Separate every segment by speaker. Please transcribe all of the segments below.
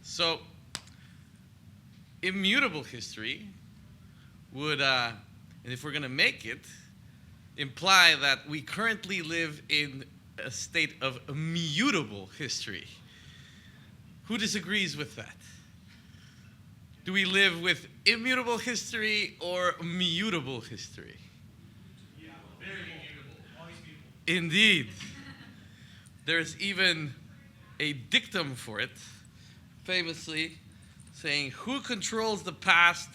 Speaker 1: So, immutable history would, and if we're going to make it, imply that we currently live in a state of mutable history. Who disagrees with that? Do we live with immutable history or mutable history?
Speaker 2: Yeah, very mutable. Always mutable.
Speaker 1: Indeed. There's even a dictum for it, famously saying, who controls the past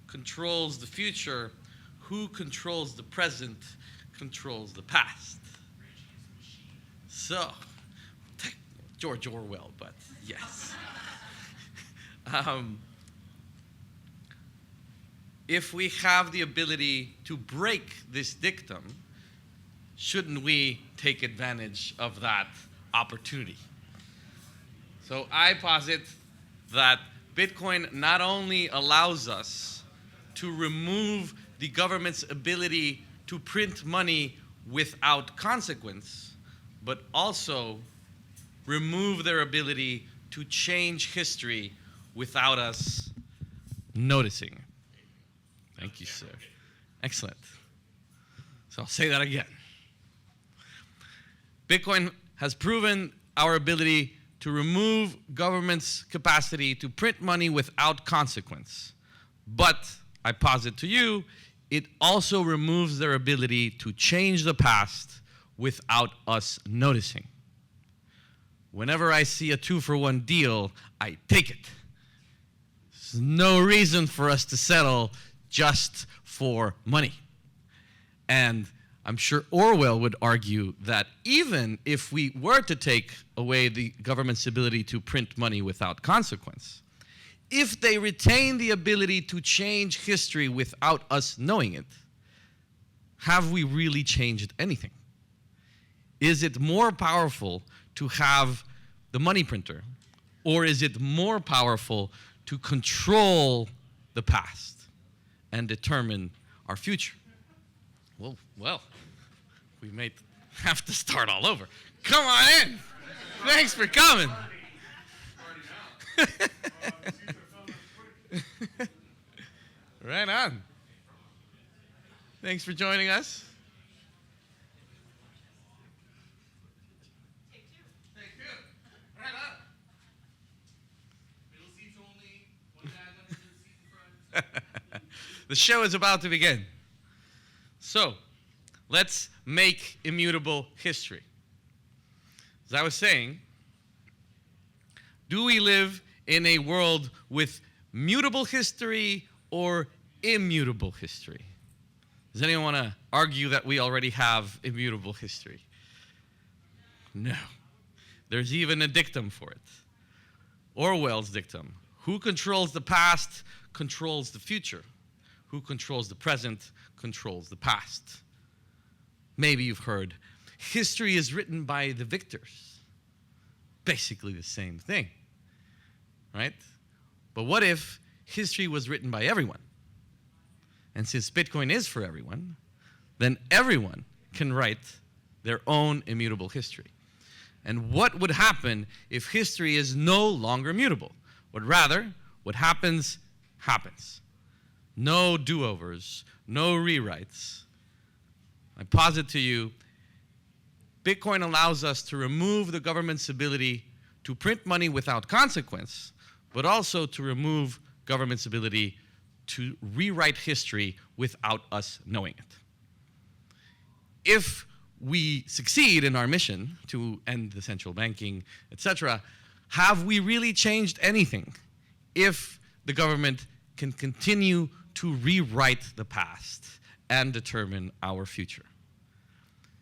Speaker 1: controls the future, who controls the present controls the past. So, George Orwell, but yes. If we have the ability to break this dictum, shouldn't we take advantage of that opportunity? So I posit that Bitcoin not only allows us to remove the government's ability to print money without consequence, but also remove their ability to change history without us noticing. Thank you, sir. Excellent. So I'll say that again. Bitcoin has proven our ability to remove government's capacity to print money without consequence. But I posit to you, it also removes their ability to change the past without us noticing. Whenever I see a 2-for-1 deal, I take it. There's no reason for us to settle just for money. And I'm sure Orwell would argue that even if we were to take away the government's ability to print money without consequence, if they retain the ability to change history without us knowing it, have we really changed anything? Is it more powerful to have the money printer, or is it more powerful to control the past and determine our future? Well, we may have to start all over. Come on in. Thanks for coming. Right on. Thanks for joining us.
Speaker 2: Take two. Right on. Middle seats only. One dad, one seat in front.
Speaker 1: The show is about to begin. So, let's make immutable history. As I was saying, do we live in a world with mutable history or immutable history? Does anyone want to argue that we already have immutable history? No. There's even a dictum for it. Orwell's dictum. Who controls the past controls the future. Who controls the present controls the past. Maybe you've heard, history is written by the victors. Basically the same thing, right? But what if history was written by everyone? And since Bitcoin is for everyone, then everyone can write their own immutable history. And what would happen if history is no longer mutable? But rather, what happens, happens. No do-overs, no rewrites. I posit to you, Bitcoin allows us to remove the government's ability to print money without consequence, but also to remove government's ability to rewrite history without us knowing it. If we succeed in our mission to end the central banking, etc., have we really changed anything if the government can continue to rewrite the past and determine our future?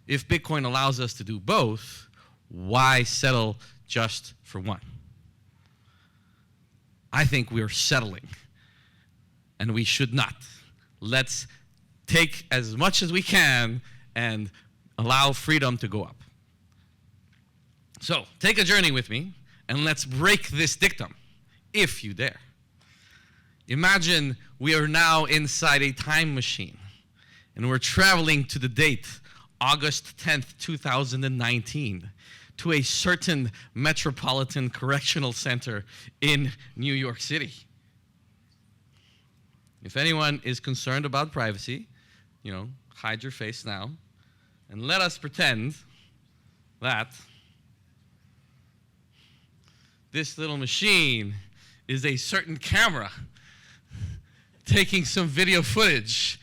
Speaker 1: If Bitcoin allows us to do both, why settle just for one? I think we're settling, and we should not. Let's take as much as we can and allow freedom to go up. So, take a journey with me, and let's break this dictum, if you dare. Imagine we are now inside a time machine, and we're traveling to the date, August 10th, 2019, to a certain metropolitan correctional center in New York City. If anyone is concerned about privacy, hide your face now, and let us pretend that this little machine is a certain camera taking some video footage.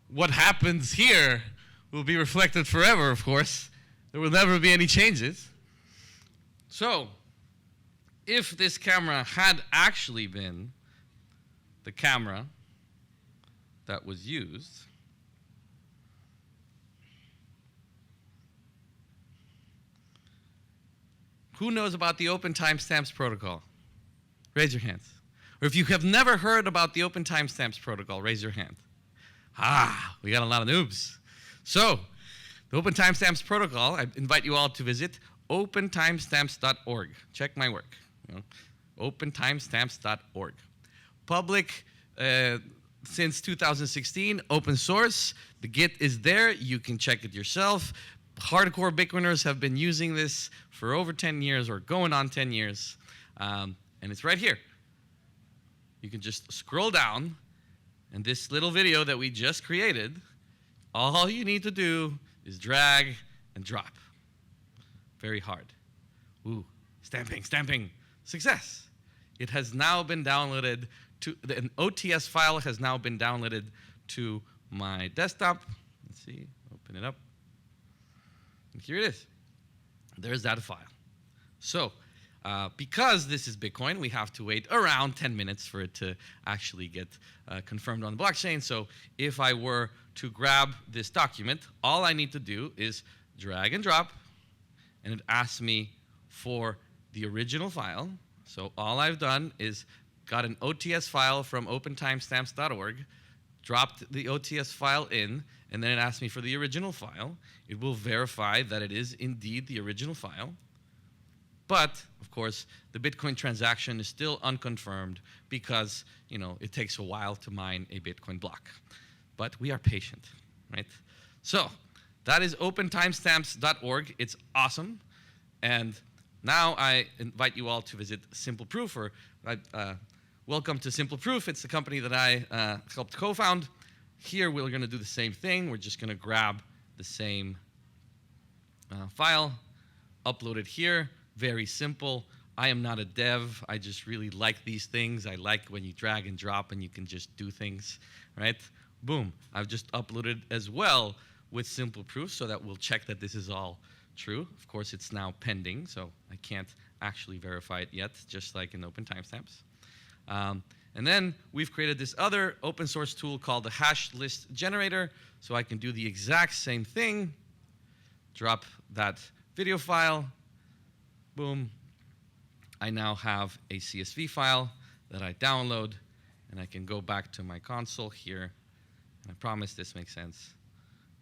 Speaker 1: What happens here will be reflected forever, of course. There will never be any changes. So, if this camera had actually been the camera that was used, who knows about the Open Timestamps Protocol? Raise your hands. Or if you have never heard about the Open Timestamps Protocol, raise your hand. We got a lot of noobs. So, the Open Timestamps Protocol, I invite you all to visit opentimestamps.org. Check my work. Opentimestamps.org. Public since 2016, open source. The Git is there. You can check it yourself. Hardcore Bitcoiners have been using this for over 10 years or going on 10 years. And it's right here. You can just scroll down, and this little video that we just created, all you need to do is drag and drop. Very hard. Ooh, stamping. Success. It has now been downloaded to, an OTS file has now been downloaded to my desktop. Let's see, open it up. And here it is. There's that file. So, because this is Bitcoin, we have to wait around 10 minutes for it to actually get confirmed on the blockchain. So if I were to grab this document, all I need to do is drag and drop, and it asks me for the original file. So all I've done is got an OTS file from opentimestamps.org, dropped the OTS file in, and then it asks me for the original file. It will verify that it is indeed the original file. But, of course, the Bitcoin transaction is still unconfirmed because, it takes a while to mine a Bitcoin block. But we are patient, right? So, that is opentimestamps.org. It's awesome. And now I invite you all to visit Simple Proof, or welcome to Simple Proof. It's the company that I helped co-found. Here, we're going to do the same thing. We're just going to grab the same file, upload it here. Very simple. I am not a dev. I just really like these things. I like when you drag and drop and you can just do things, right? Boom. I've just uploaded as well with Simple Proof so that we'll check that this is all true. Of course, it's now pending, so I can't actually verify it yet, just like in Open Timestamps. And then we've created this other open source tool called the hash list generator, so I can do the exact same thing. Drop that video file. Boom. I now have a CSV file that I download, and I can go back to my console here. And I promise this makes sense.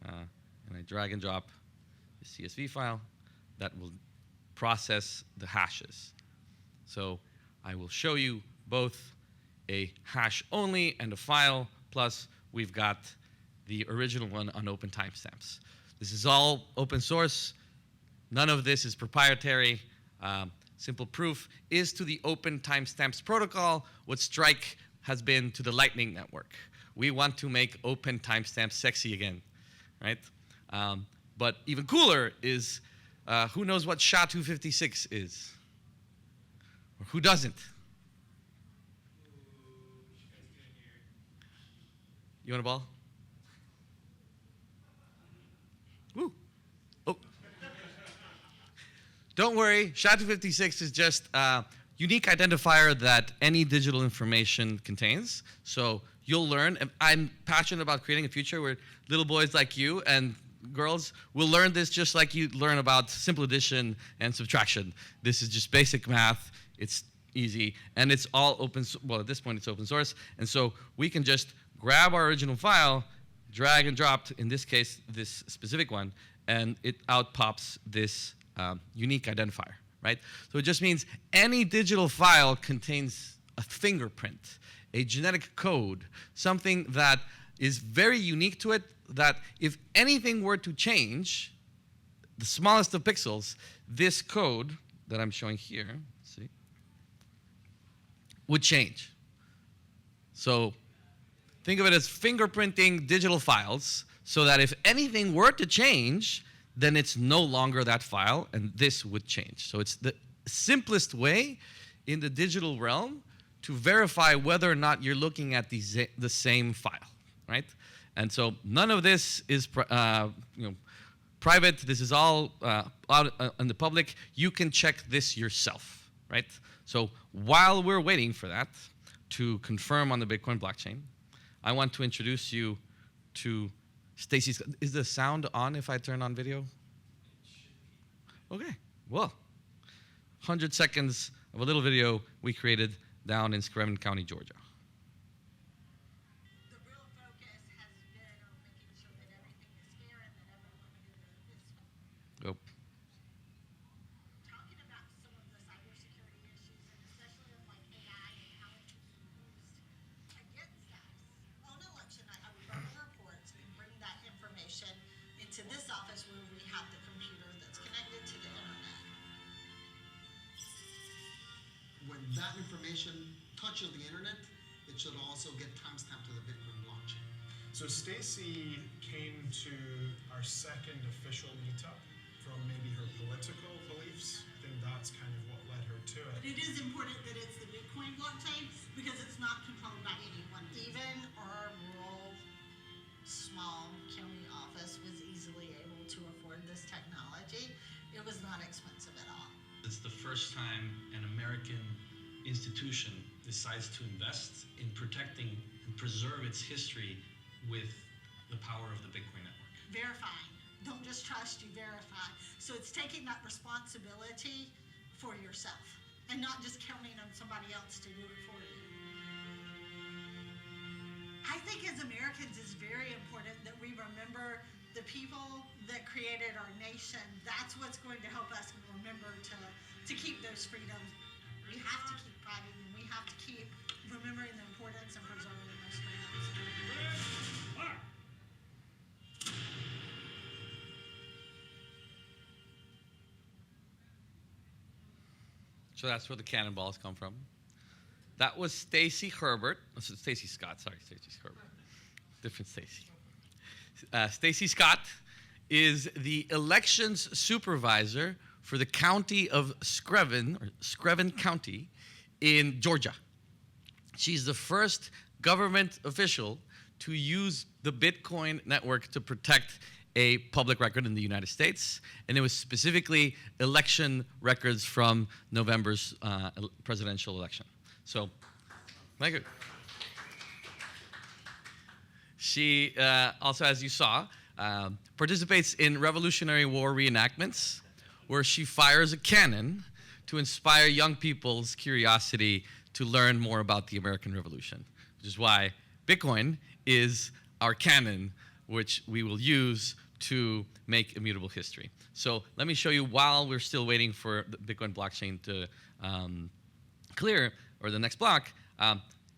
Speaker 1: And I drag and drop the CSV file that will process the hashes. So I will show you both a hash only and a file, plus we've got the original one on Open Timestamps. This is all open source. None of this is proprietary. Simple Proof is to the Open Timestamps Protocol what Strike has been to the Lightning Network. We want to make Open Timestamps sexy again, right? But even cooler is, who knows what SHA-256 is? Or who doesn't? You want a ball? Woo. Oh. Don't worry, SHA-256 is just a unique identifier that any digital information contains. So you'll learn. I'm passionate about creating a future where little boys like you and girls will learn this just like you learn about simple addition and subtraction. This is just basic math. It's easy. And it's all open, well, at this point it's open source. And so we can just grab our original file, drag and drop, in this case, this specific one, and it out pops this unique identifier, right? So it just means any digital file contains a fingerprint, a genetic code, something that is very unique to it, that if anything were to change, the smallest of pixels, this code that I'm showing here, see, would change. So think of it as fingerprinting digital files so that if anything were to change, then it's no longer that file, and this would change. So it's the simplest way in the digital realm to verify whether or not you're looking at the same file, right? And so none of this is private. This is all out in the public. You can check this yourself, right? So while we're waiting for that to confirm on the Bitcoin blockchain, I want to introduce you to Stacy's. Is the sound on if I turn on video? Okay, well, 100 seconds of a little video we created down in Screven County, Georgia.
Speaker 3: The real focus has been on making sure that everything is fair and that everyone is
Speaker 1: Go.
Speaker 3: talking about some of the cybersecurity issues, and especially of like AI and how it can be used against us. On election night, I would run the reports and bring that information into this office where we have the computer that's connected to the internet.
Speaker 4: When that information touches the internet, it should also get timestamped to the Bitcoin blockchain.
Speaker 5: So Stacy came to our second official meetup from maybe her political beliefs. I think that's kind of what led her to
Speaker 3: But
Speaker 5: it.
Speaker 3: it is important that it's the Bitcoin blockchain because it's not controlled by anyone. Even our rural, small county office was easily able to afford this technology. It was not expensive at all.
Speaker 6: It's the first time an American institution decides to invest in protecting and preserve its history with the power of the Bitcoin network.
Speaker 3: Verifying. Don't just trust, you verify. So it's taking that responsibility for yourself and not just counting on somebody else to do it for you. I think as Americans it's very important that we remember the people that created our nation. That's what's going to help us remember to keep those freedoms. We have to keep fighting, and we have to keep remembering the importance of preserving those freedoms.
Speaker 1: So that's where the cannonballs come from. That was Stacy Herbert. Oh, Stacy Scott, sorry, Stacy Herbert. Different Stacy. Stacy Scott is the elections supervisor for the county of Screven County in Georgia. She's the first government official to use the Bitcoin network to protect a public record in the United States, and it was specifically election records from November's presidential election. So, thank you. She also, as you saw, participates in Revolutionary War reenactments, where she fires a cannon to inspire young people's curiosity to learn more about the American Revolution, which is why Bitcoin is our cannon, which we will use to make immutable history. So let me show you, while we're still waiting for the Bitcoin blockchain to clear, or the next block,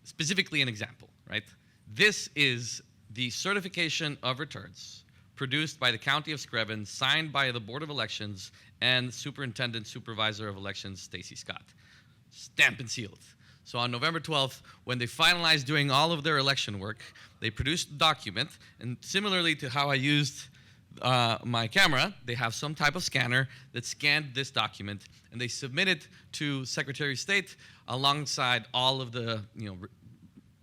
Speaker 1: specifically an example, right? This is the certification of returns produced by the County of Screven, signed by the Board of Elections and Superintendent Supervisor of Elections, Stacy Scott. Stamped and sealed. So on November 12th, when they finalized doing all of their election work, they produced the document, and similarly to how I used my camera, they have some type of scanner that scanned this document, and they submit it to Secretary of State alongside all of the,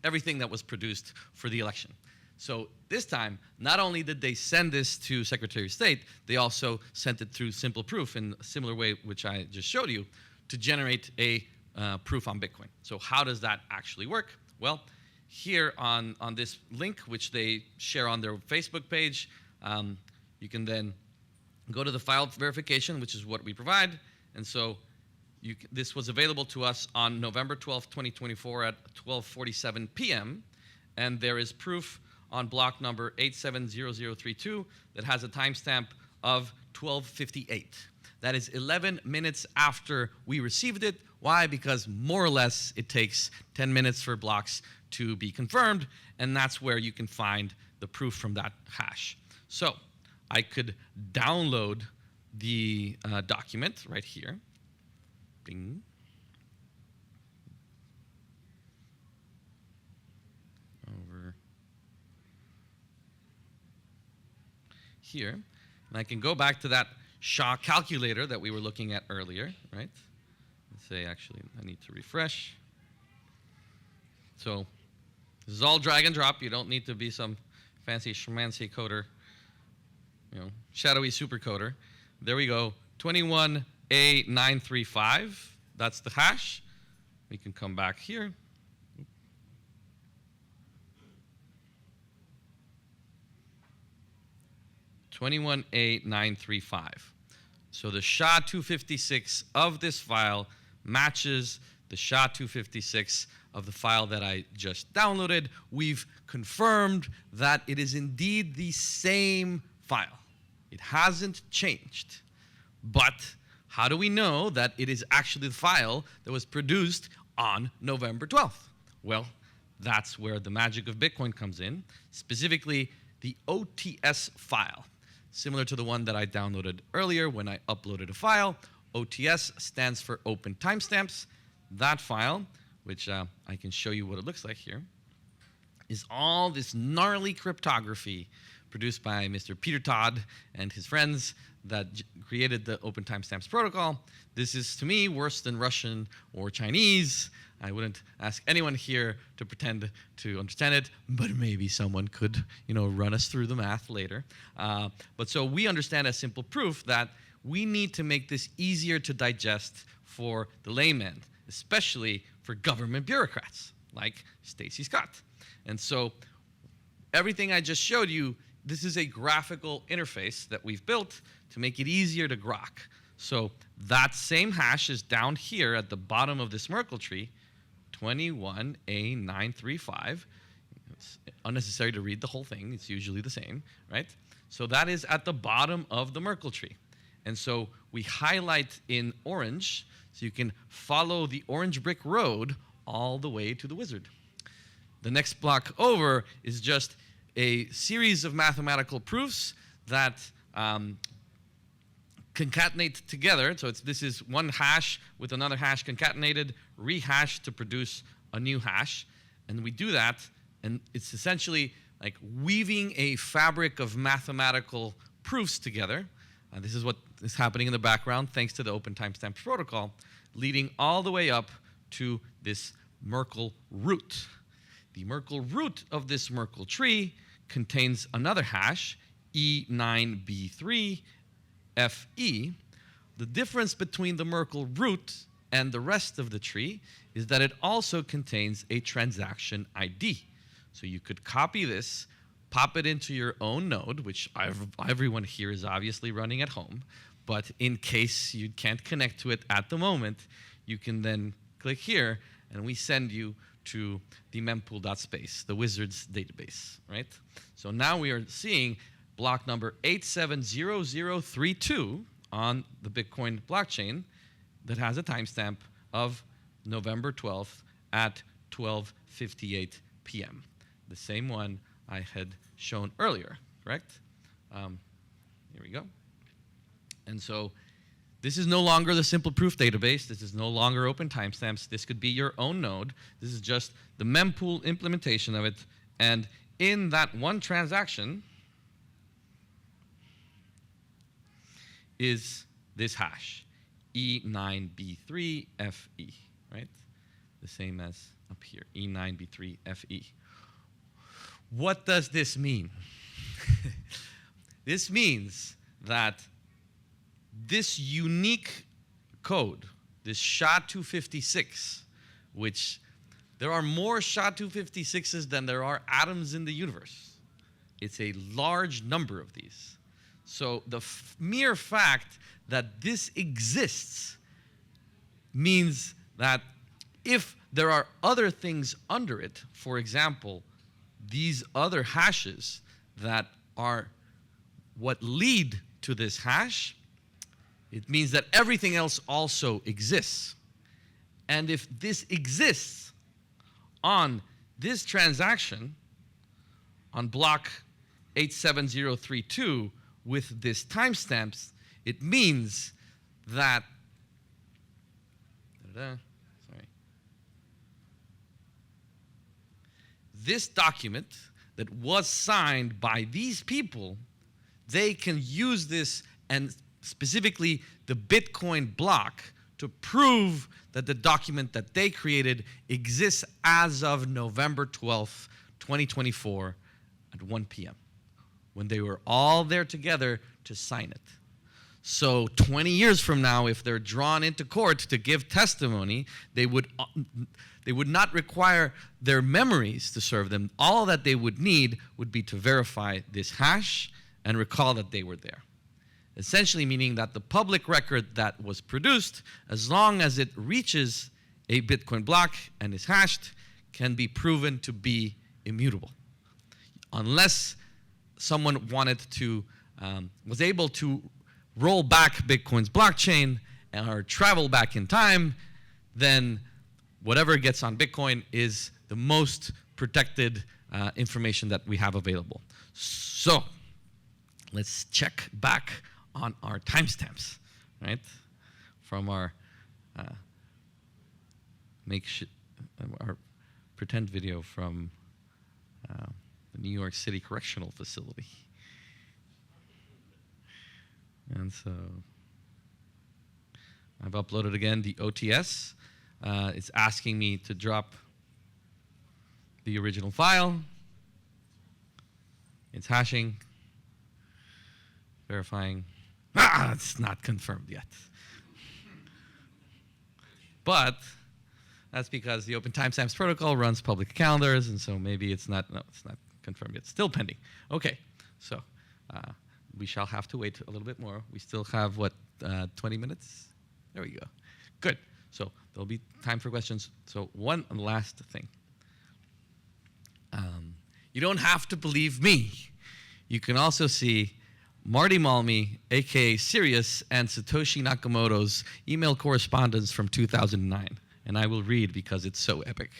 Speaker 1: everything that was produced for the election. So this time, not only did they send this to Secretary of State, they also sent it through Simple Proof in a similar way, which I just showed you, to generate a proof on Bitcoin. So how does that actually work? Well, here on this link, which they share on their Facebook page, you can then go to the file verification, which is what we provide. And so this was available to us on November 12th, 2024 at 12:47 p.m. And there is proof on block number 870032 that has a timestamp of 12:58. That is 11 minutes after we received it. Why? Because more or less it takes 10 minutes for blocks to be confirmed, and that's where you can find the proof from that hash. So I could download the document right here. Bing. Over here. And I can go back to that SHA calculator that we were looking at earlier, right? And say, actually, I need to refresh. So this is all drag and drop. You don't need to be some fancy schmancy coder, shadowy super coder. There we go, 21A935. That's the hash. We can come back here. 21A935. So the SHA-256 of this file matches the SHA-256 of the file that I just downloaded. We've confirmed that it is indeed the same file. It hasn't changed. But how do we know that it is actually the file that was produced on November 12th? Well, that's where the magic of Bitcoin comes in, specifically the OTS file. Similar to the one that I downloaded earlier when I uploaded a file. OTS stands for Open Timestamps. That file, which I can show you what it looks like here, is all this gnarly cryptography produced by Mr. Peter Todd and his friends that created the Open Timestamps protocol. This is, to me, worse than Russian or Chinese. I wouldn't ask anyone here to pretend to understand it, but maybe someone could, run us through the math later. But so we understand as simple proof that we need to make this easier to digest for the layman, especially for government bureaucrats like Stacy Scott. And so everything I just showed you, this is a graphical interface that we've built to make it easier to grok. So that same hash is down here at the bottom of this Merkle tree, 21A935. It's unnecessary to read the whole thing. It's usually the same, right? So that is at the bottom of the Merkle tree. And so we highlight in orange so you can follow the orange brick road all the way to the wizard. The next block over is just a series of mathematical proofs that concatenate together. So this is one hash with another hash concatenated, rehashed to produce a new hash. And we do that, and it's essentially like weaving a fabric of mathematical proofs together. This is what is happening in the background thanks to the Open Timestamps protocol, leading all the way up to this Merkle root. The Merkle root of this Merkle tree contains another hash, E9B3, FE. The difference between the Merkle root and the rest of the tree is that it also contains a transaction ID. So you could copy this, pop it into your own node, which everyone here is obviously running at home, but in case you can't connect to it at the moment, you can then click here, and we send you to the mempool.space, the wizard's database, right? So now we are seeing block number 870032 on the Bitcoin blockchain that has a timestamp of November 12th at 12:58 p.m. The same one I had shown earlier, correct? Here we go. And so this is no longer the simple proof database. This is no longer open timestamps. This could be your own node. This is just the mempool implementation of it. And in that one transaction is this hash, E9B3FE, right? The same as up here, E9B3FE. What does this mean? This means that this unique code, this SHA-256, which there are more SHA-256s than there are atoms in the universe. It's a large number of these. So the mere fact that this exists means that if there are other things under it, for example, these other hashes that are what lead to this hash, it means that everything else also exists. And if this exists on this transaction, on block 87032 with this timestamps, It means that this document that was signed by these people, they can use this, and specifically the Bitcoin block, to prove that the document that they created exists as of November 12th, 2024 at 1 p.m. when they were all there together to sign it. So 20 years from now, if they're drawn into court to give testimony, they would not require their memories to serve them. All that they would need would be to verify this hash and recall that they were there. Essentially meaning that the public record that was produced, as long as it reaches a Bitcoin block and is hashed, can be proven to be immutable. Unless someone wanted to, was able to roll back Bitcoin's blockchain or travel back in time, then whatever gets on Bitcoin is the most protected information that we have available. So let's check back on our timestamps, right? From our our pretend video from the New York City Correctional Facility. And so I've uploaded again the OTS. It's asking me to drop the original file. It's hashing, verifying. It's not confirmed yet. But that's because the Open Timestamps protocol runs public calendars, and so maybe it's not confirmed yet. Still pending. Okay, so we shall have to wait a little bit more. We still have, 20 minutes? There we go. Good. So there'll be time for questions. So one last thing. You don't have to believe me. You can also see Marty Malmy, a.k.a. Sirius, and Satoshi Nakamoto's email correspondence from 2009. And I will read because it's so epic.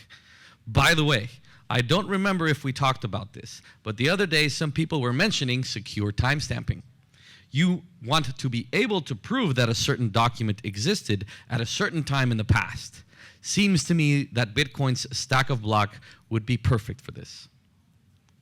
Speaker 1: By the way, I don't remember if we talked about this, but the other day some people were mentioning secure timestamping. You want to be able to prove that a certain document existed at a certain time in the past. Seems to me that Bitcoin's stack of block would be perfect for this.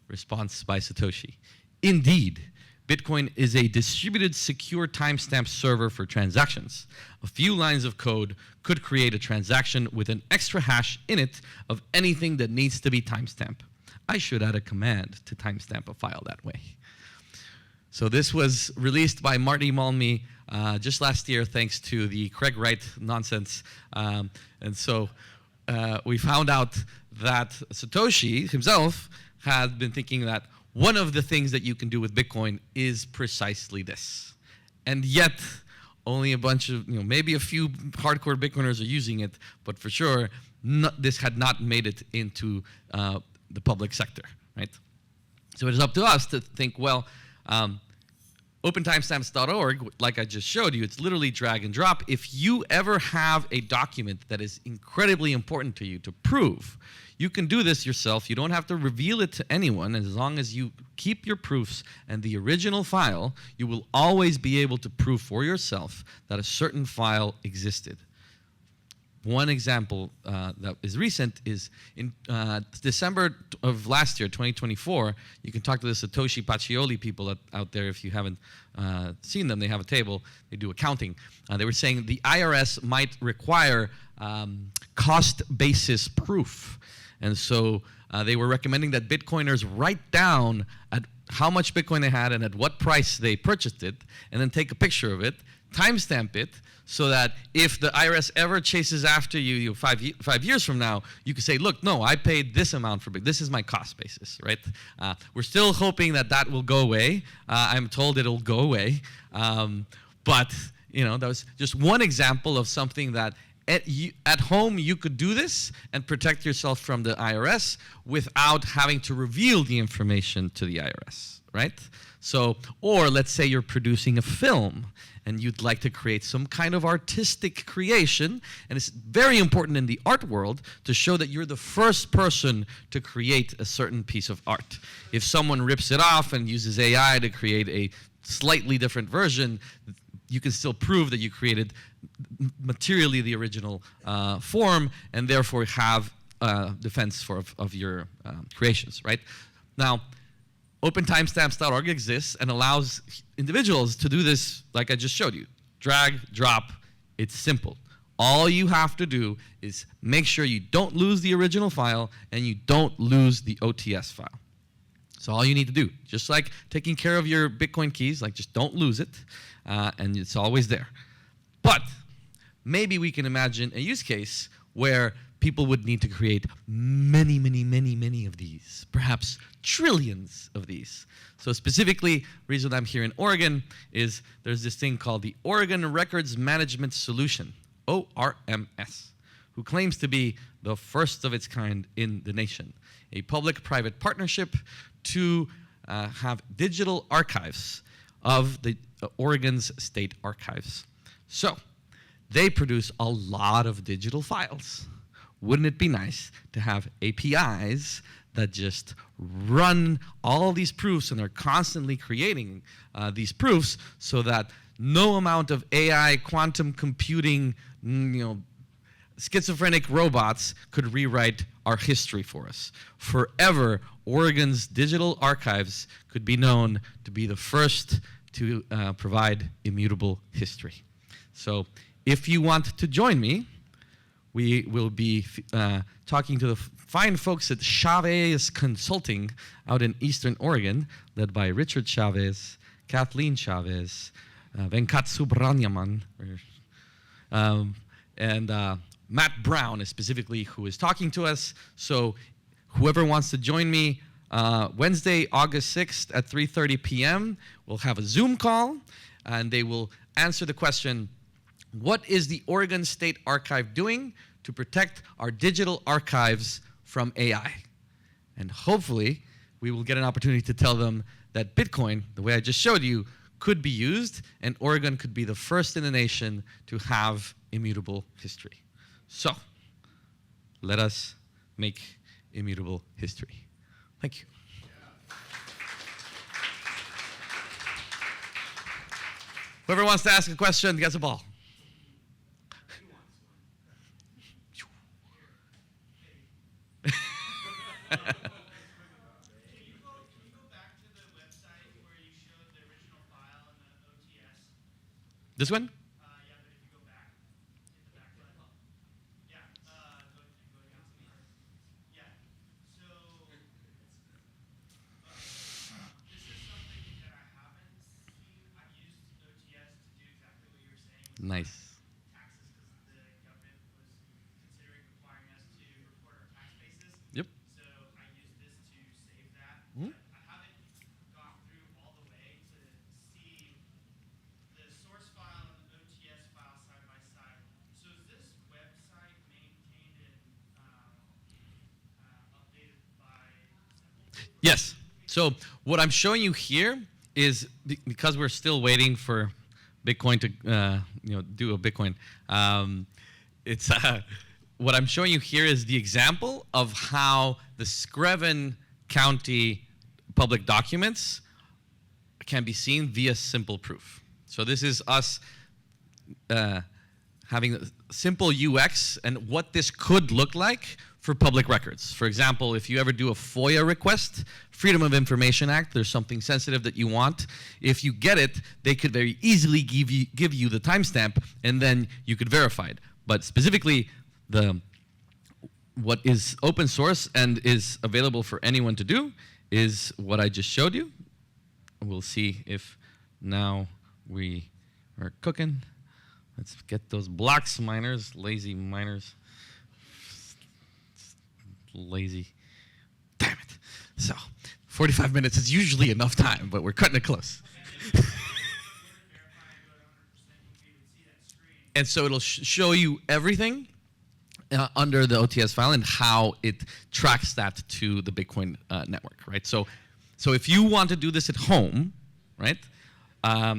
Speaker 1: Response by Satoshi. Indeed, Bitcoin is a distributed secure timestamp server for transactions. A few lines of code could create a transaction with an extra hash in it of anything that needs to be timestamped. I should add a command to timestamp a file that way. So this was released by Marty Malmy just last year thanks to the Craig Wright nonsense. And so we found out that Satoshi himself had been thinking that one of the things that you can do with Bitcoin is precisely this. And yet, only a bunch of, maybe a few hardcore Bitcoiners are using it, but for sure, this had not made it into the public sector, right? So it is up to us to think, well, opentimestamps.org, like I just showed you, it's literally drag and drop. If you ever have a document that is incredibly important to you to prove, you can do this yourself. You don't have to reveal it to anyone. As long as you keep your proofs and the original file, you will always be able to prove for yourself that a certain file existed. One example that is recent is in December of last year, 2024, you can talk to the Satoshi Pacioli people out there if you haven't seen them. They have a table. They do accounting. They were saying the IRS might require cost basis proof. And so they were recommending that Bitcoiners write down at how much Bitcoin they had and at what price they purchased it, and then take a picture of it, timestamp it, so that if the IRS ever chases after you 5 years from now, you can say, look, no, I paid this amount for Bitcoin. This is my cost basis, right? We're still hoping that will go away. I'm told it'll go away. But, that was just one example of something that at home you could do this and protect yourself from the IRS without having to reveal the information to the IRS, right? So, or let's say you're producing a film and you'd like to create some kind of artistic creation, and it's very important in the art world to show that you're the first person to create a certain piece of art. If someone rips it off and uses AI to create a slightly different version, you can still prove that you created materially the original form, and therefore have defense of your creations, right? Now, opentimestamps.org exists and allows individuals to do this like I just showed you. Drag, drop, it's simple. All you have to do is make sure you don't lose the original file and you don't lose the OTS file. So all you need to do, just like taking care of your Bitcoin keys, like just don't lose it, and it's always there. But maybe we can imagine a use case where people would need to create many, many, many, many of these, perhaps trillions of these. So specifically, the reason I'm here in Oregon is there's this thing called the Oregon Records Management Solution, ORMS, who claims to be the first of its kind in the nation, a public-private partnership to have digital archives of the Oregon's state archives. So they produce a lot of digital files. Wouldn't it be nice to have APIs that just run all these proofs, and they're constantly creating these proofs so that no amount of AI, quantum computing, schizophrenic robots could rewrite our history for us. Forever, Oregon's digital archives could be known to be the first to provide immutable history. So if you want to join me, we will be talking to the fine folks at Chavez Consulting out in Eastern Oregon, led by Richard Chavez, Kathleen Chavez, Venkat Subramanian, and Matt Brown is specifically who is talking to us. So whoever wants to join me, Wednesday, August 6th at 3:30 p.m., we'll have a Zoom call, and they will answer the question, what is the Oregon State Archive doing to protect our digital archives from AI? And hopefully, we will get an opportunity to tell them that Bitcoin, the way I just showed you, could be used, and Oregon could be the first in the nation to have immutable history. So, let us make immutable history. Thank you. Whoever wants to ask a question gets a ball. This one?
Speaker 2: Yeah, but if you go back, hit the back button. Yeah, go down to me. Yeah, so this is something that I haven't seen. I've used OTS to do exactly what you were saying. With
Speaker 1: Nice.
Speaker 2: taxes, because the government was considering requiring us to report our tax bases.
Speaker 1: Yep.
Speaker 2: So I used this to save that.
Speaker 1: Mhm.
Speaker 2: I haven't gone through all the way to see the source file and the OTS file side by side. So is this website maintained and updated by Simple?
Speaker 1: Yes. So what I'm showing you here is because we're still waiting for Bitcoin to do a Bitcoin. It's what I'm showing you here is the example of how the Screven County public documents can be seen via simple proof. So this is us having a simple UX and what this could look like for public records. For example, if you ever do a FOIA request, Freedom of Information Act, there's something sensitive that you want. If you get it, they could very easily give you the timestamp, and then you could verify it. But specifically, what is open source and is available for anyone to do is what I just showed you. We'll see if now we are cooking. Let's get those blocks, miners, lazy miners. Lazy. Damn it. So, 45 minutes is usually enough time, but we're cutting it close. And so it'll show you everything under the OTS file and how it tracks that to the Bitcoin network, right? So if you want to do this at home, right,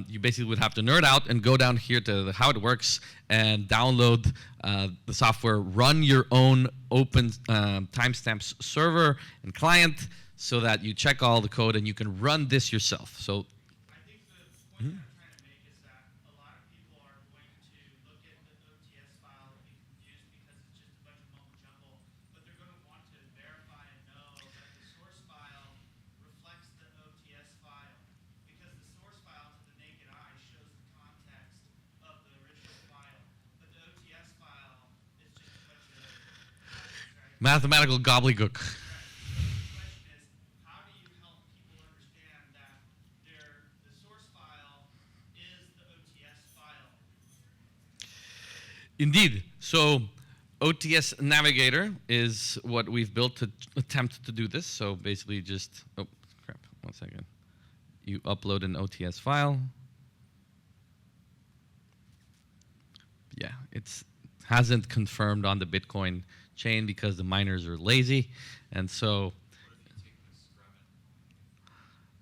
Speaker 1: you basically would have to nerd out and go down here to how it works and download the software, run your own open timestamps server and client so that you check all the code and you can run this yourself. So
Speaker 2: I think the point that I'm trying to make is that a lot of
Speaker 1: Mathematical gobbledygook.
Speaker 2: The question is, how do you help people understand that the source file is the OTS file?
Speaker 1: Indeed. So OTS Navigator is what we've built to attempt to do this. So basically just, oh, crap, 1 second. You upload an OTS file. Yeah, it hasn't confirmed on the Bitcoin chain because the miners are lazy. And so,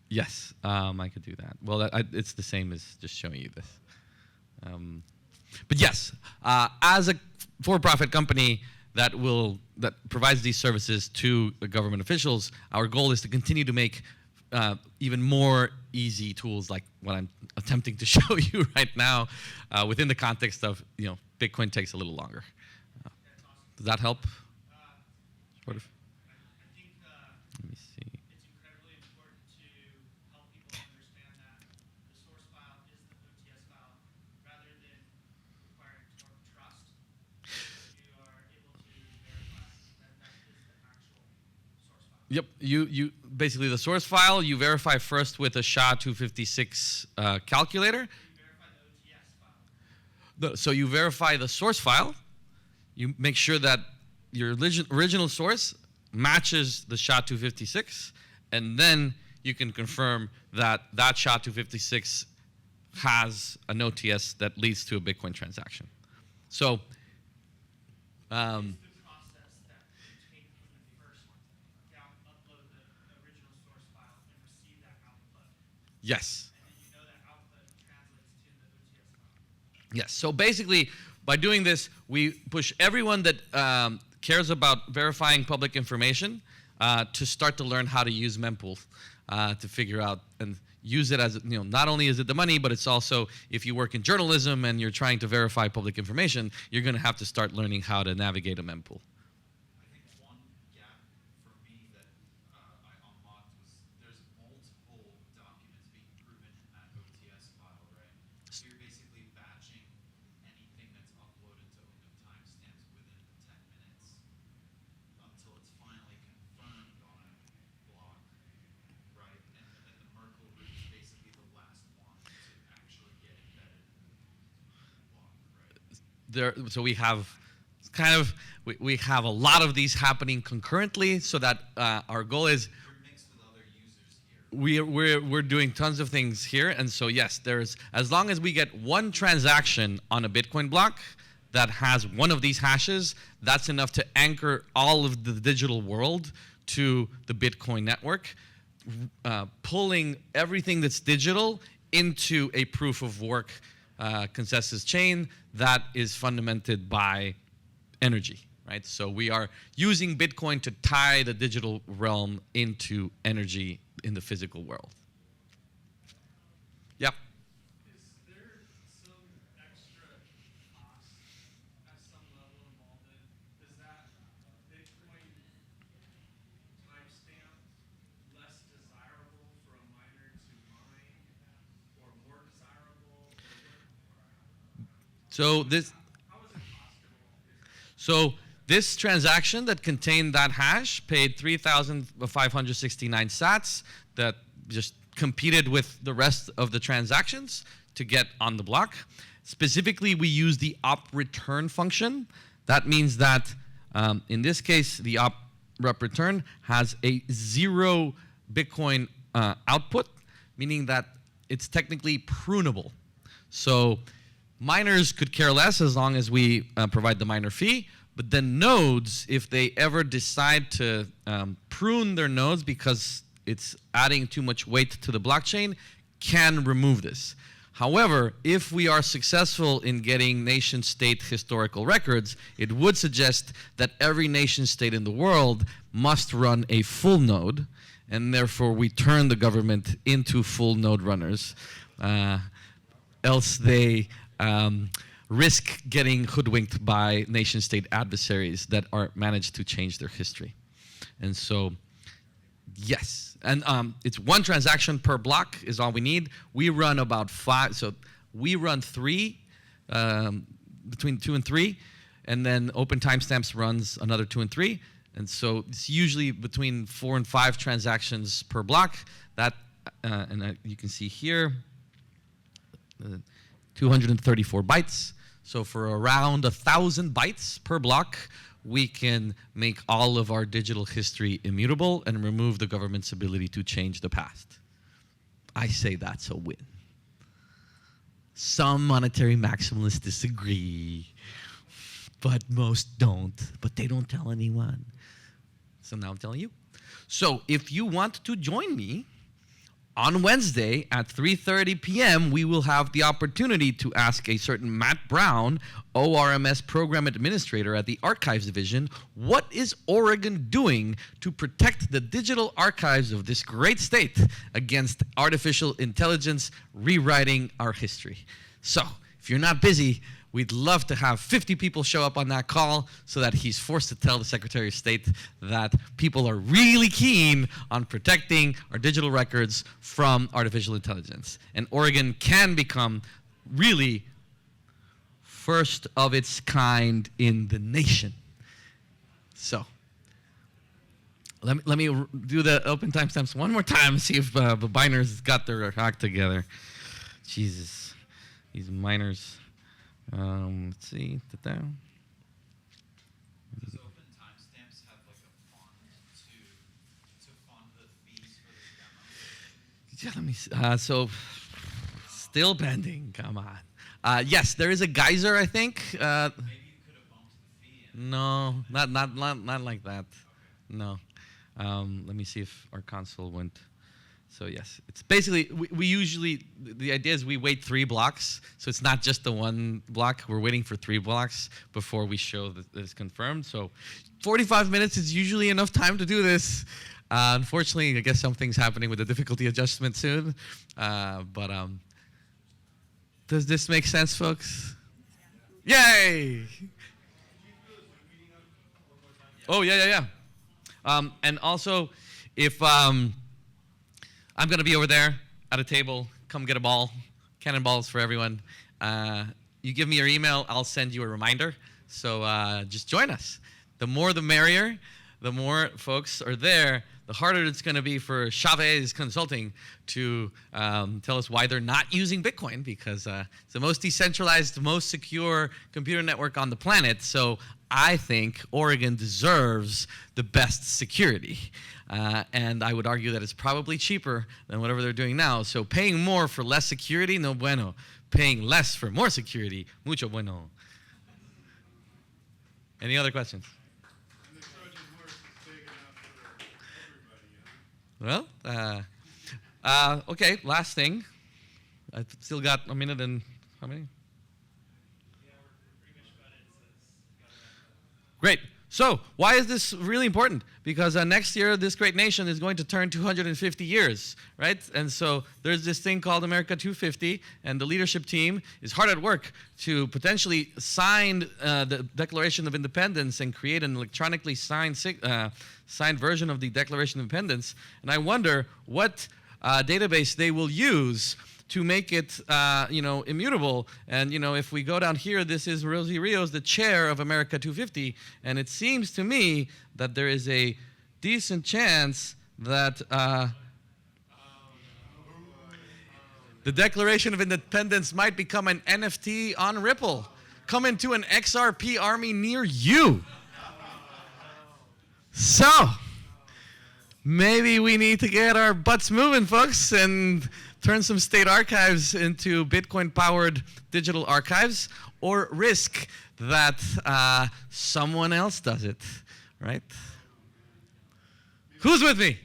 Speaker 1: yes, I could do that. Well, it's the same as just showing you this. But yes, as a for-profit company that provides these services to the government officials, our goal is to continue to make even more easy tools like what I'm attempting to show you right now, within the context of, Bitcoin takes a little longer. Does that help? Sort of.
Speaker 2: I think
Speaker 1: Let me see.
Speaker 2: it's incredibly important to help people understand that the source file is the OTS file rather than requiring trust. You are able to verify that that is the actual source file.
Speaker 1: Yep, you basically the source file you verify first with a SHA-256 calculator.
Speaker 2: You verify the OTS file.
Speaker 1: So you verify the source file. You make sure that your original source matches the SHA-256, and then you can confirm that that SHA-256 has an OTS that leads to a Bitcoin transaction. So,
Speaker 2: The process that you take from the first upload the original source file and receive that output.
Speaker 1: yes.
Speaker 2: And then you know that output translates to the OTS file.
Speaker 1: Yes. So basically, by doing this, we push everyone that cares about verifying public information to start to learn how to use mempool to figure out and use it as, not only is it the money, but it's also, if you work in journalism and you're trying to verify public information, you're going to have to start learning how to navigate a mempool.
Speaker 7: I think one gap for me that I unlocked was there's multiple documents being proven in that OTS file, right? So you're basically batching anything that's uploaded to open timestamps within the 10 minutes until it's finally confirmed on a block, right? And then the Merkle root is basically the last one to actually get embedded in the block, right?
Speaker 1: So we have we have a lot of these happening concurrently, so that our goal is
Speaker 7: You're mixed with other users here.
Speaker 1: we're doing tons of things here, and so yes, as long as we get one transaction on a Bitcoin block that has one of these hashes, that's enough to anchor all of the digital world to the Bitcoin network, pulling everything that's digital into a proof of work consensus chain that is fundamented by energy, right? So we are using Bitcoin to tie the digital realm into energy in the physical world. Yep.
Speaker 2: Is there some extra cost at some level involved in? Is that Bitcoin timestamp less desirable for a miner to mine or more desirable?
Speaker 1: So this.
Speaker 2: How is it possible?
Speaker 1: So this transaction that contained that hash paid 3,569 sats that just competed with the rest of the transactions to get on the block. Specifically, we use the op return function. That means that in this case, the op rep return has a 0 Bitcoin output, meaning that it's technically prunable. So miners could care less as long as we provide the miner fee, but then nodes, if they ever decide to prune their nodes because it's adding too much weight to the blockchain, can remove this. However, if we are successful in getting nation-state historical records, it would suggest that every nation-state in the world must run a full node, and therefore we turn the government into full node runners. Else they risk getting hoodwinked by nation-state adversaries that are managed to change their history. And so, yes. And it's one transaction per block is all we need. We run about 5. So we run 3, between 2 and 3. And then Open Timestamps runs another 2 and 3. And so it's usually between 4 and 5 transactions per block. You can see here, 234 bytes. So for around 1,000 bytes per block, we can make all of our digital history immutable and remove the government's ability to change the past. I say that's a win. Some monetary maximalists disagree, but most don't. But they don't tell anyone. So now I'm telling you. So if you want to join me, on Wednesday at 3:30 p.m., we will have the opportunity to ask a certain Matt Brown, ORMS Program Administrator at the Archives Division, what is Oregon doing to protect the digital archives of this great state against artificial intelligence rewriting our history? So, if you're not busy, we'd love to have 50 people show up on that call so that he's forced to tell the Secretary of State that people are really keen on protecting our digital records from artificial intelligence. And Oregon can become really first of its kind in the nation. So, let me do the open timestamps one more time, see if the miners got their act together. Jesus, these miners. Let's see.
Speaker 7: Does open timestamps have like a fund to fund the fees for this demo?
Speaker 1: Yeah, let me see. So, still pending. Come on. Yes, there is a geyser, I think.
Speaker 7: Maybe you could have bumped the fee.
Speaker 1: No, not like that. No. Let me see if our console went. So yes, it's basically, we usually, the idea is we wait 3 blocks. So it's not just the 1 block. We're waiting for 3 blocks before we show that it's confirmed. So 45 minutes is usually enough time to do this. Unfortunately, I guess something's happening with the difficulty adjustment soon. Does this make sense, folks? Yay! Oh, yeah. And also, if I'm going to be over there at a table. Come get a ball. Cannonballs for everyone. You give me your email, I'll send you a reminder. So just join us. The more the merrier. The more folks are there, the harder it's going to be for Chavez Consulting to tell us why they're not using Bitcoin, because it's the most decentralized, most secure computer network on the planet. So I think Oregon deserves the best security. And I would argue that it's probably cheaper than whatever they're doing now. So paying more for less security, no bueno. Paying less for more security, mucho bueno. Any other questions?
Speaker 5: And the Trojan horse is big enough for everybody, huh?
Speaker 1: Well, okay, last thing. I've still got a minute and how many?
Speaker 2: Yeah, we're pretty much about it.
Speaker 1: Great. So why is this really important? Because next year, this great nation is going to turn 250 years, right? And so there's this thing called America 250, and the leadership team is hard at work to potentially sign the Declaration of Independence and create an electronically signed version of the Declaration of Independence. And I wonder what database they will use to make it, immutable. And, if we go down here, this is Rosie Rios, the chair of America 250. And it seems to me that there is a decent chance that the Declaration of Independence might become an NFT on Ripple. Come into an XRP army near you. So, maybe we need to get our butts moving, folks, and turn some state archives into Bitcoin-powered digital archives, or risk that someone else does it, right? Who's with me?